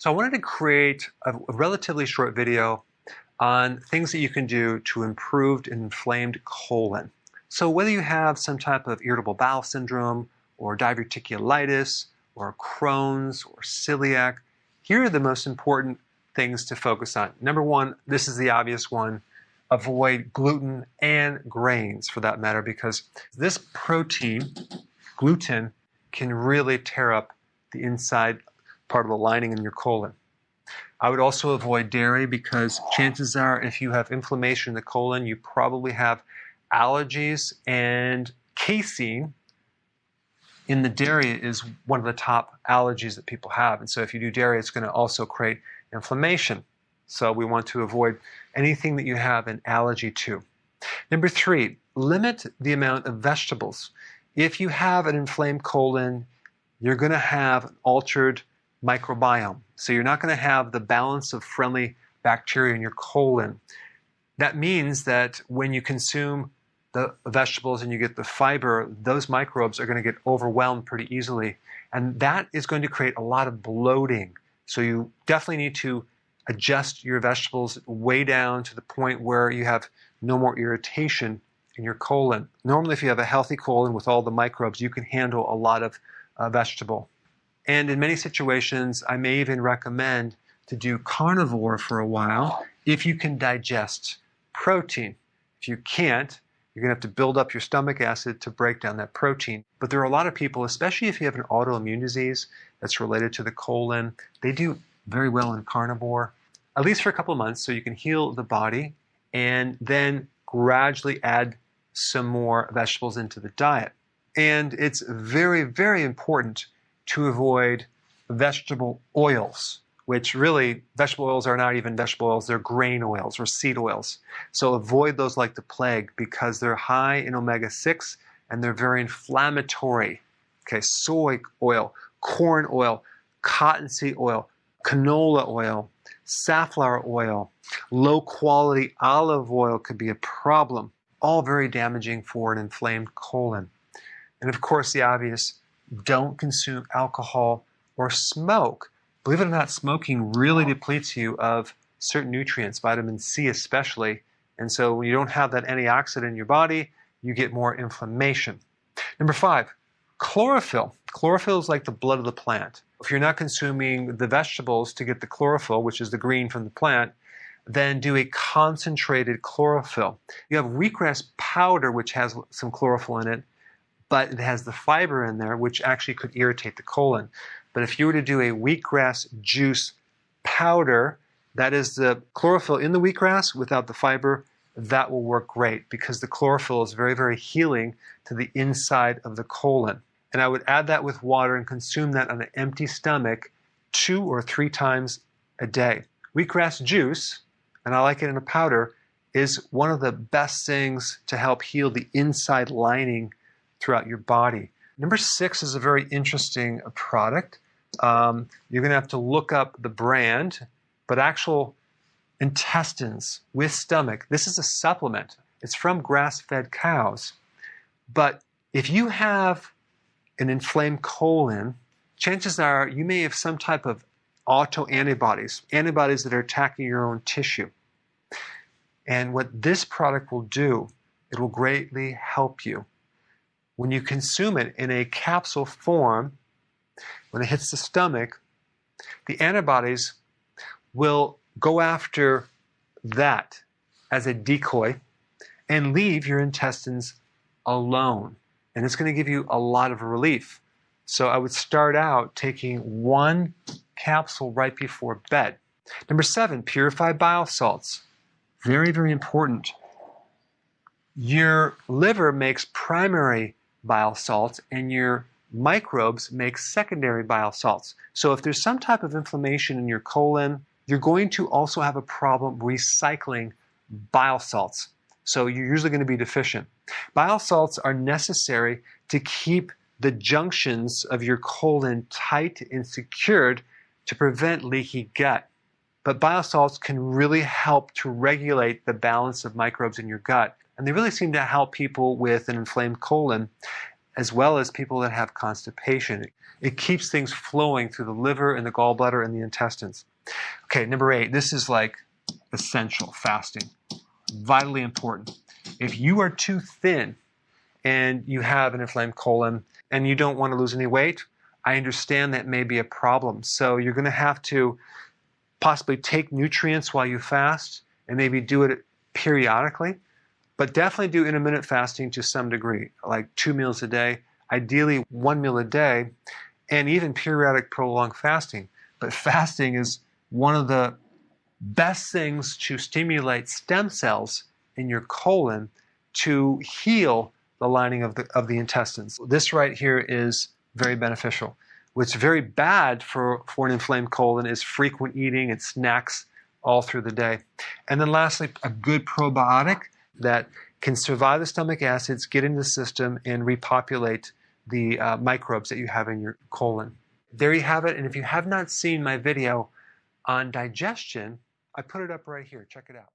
So I wanted to create a relatively short video on things that you can do to improve an inflamed colon. So whether you have some type of irritable bowel syndrome or diverticulitis or Crohn's or celiac, here are the most important things to focus on. Number one, this is the obvious one, avoid gluten and grains for that matter, because this protein, gluten, can really tear up the inside part of the lining in your colon. I would also avoid dairy because chances are if you have inflammation in the colon, you probably have allergies, and casein in the dairy is one of the top allergies that people have. And so if you do dairy, it's going to also create inflammation. So we want to avoid anything that you have an allergy to. Number three, limit the amount of vegetables. If you have an inflamed colon, you're going to have an altered microbiome. So you're not going to have the balance of friendly bacteria in your colon. That means that when you consume the vegetables and you get the fiber, those microbes are going to get overwhelmed pretty easily. And that is going to create a lot of bloating. So you definitely need to adjust your vegetables way down to the point where you have no more irritation in your colon. Normally, if you have a healthy colon with all the microbes, you can handle a lot of vegetable. And in many situations, I may even recommend to do carnivore for a while if you can digest protein. If you can't, you're going to have to build up your stomach acid to break down that protein. But there are a lot of people, especially if you have an autoimmune disease that's related to the colon, they do very well in carnivore, at least for a couple of months, so you can heal the body and then gradually add some more vegetables into the diet. And it's very, very important to avoid vegetable oils, which really, vegetable oils are not even vegetable oils, they're grain oils or seed oils. So avoid those like the plague because they're high in omega-6 and they're very inflammatory. Okay, soy oil, corn oil, cottonseed oil, canola oil, safflower oil, low quality olive oil could be a problem. All very damaging for an inflamed colon. And of course, the obvious, don't consume alcohol or smoke. Believe it or not, smoking really depletes you of certain nutrients, vitamin C especially. And so when you don't have that antioxidant in your body, you get more inflammation. Number five, chlorophyll. Chlorophyll is like the blood of the plant. If you're not consuming the vegetables to get the chlorophyll, which is the green from the plant, then do a concentrated chlorophyll. You have wheatgrass powder, which has some chlorophyll in it, but it has the fiber in there, which actually could irritate the colon. But if you were to do a wheatgrass juice powder, that is the chlorophyll in the wheatgrass without the fiber, that will work great because the chlorophyll is very, very healing to the inside of the colon. And I would add that with water and consume that on an empty stomach 2 or 3 times a day. Wheatgrass juice, and I like it in a powder, is one of the best things to help heal the inside lining throughout your body. Number 6 is a very interesting product. You're going to have to look up the brand, but actual intestines with stomach. This is a supplement. It's from grass-fed cows. But if you have an inflamed colon, chances are you may have some type of autoantibodies, antibodies that are attacking your own tissue. And what this product will do, it will greatly help you. When you consume it in a capsule form, when it hits the stomach, the antibodies will go after that as a decoy and leave your intestines alone. And it's going to give you a lot of relief. So I would start out taking 1 capsule right before bed. Number 7, purified bile salts. Very, very important. Your liver makes primary bile salts and your microbes make secondary bile salts. So if there's some type of inflammation in your colon, you're going to also have a problem recycling bile salts. So you're usually going to be deficient. Bile salts are necessary to keep the junctions of your colon tight and secured to prevent leaky gut. But bile salts can really help to regulate the balance of microbes in your gut. And they really seem to help people with an inflamed colon, as well as people that have constipation. It keeps things flowing through the liver and the gallbladder and the intestines. Okay, number 8, this is like essential fasting, vitally important. If you are too thin and you have an inflamed colon and you don't want to lose any weight, I understand that may be a problem. So you're going to have to possibly take nutrients while you fast and maybe do it periodically, but definitely do intermittent fasting to some degree, like 2 meals a day, ideally 1 meal a day, and even periodic prolonged fasting. But fasting is one of the best things to stimulate stem cells in your colon to heal the lining of the intestines. This right here is very beneficial. What's very bad for an inflamed colon is frequent eating and snacks all through the day. And then lastly, a good probiotic that can survive the stomach acids, get into the system, and repopulate the microbes that you have in your colon. There you have it. And if you have not seen my video on digestion, I put it up right here. Check it out.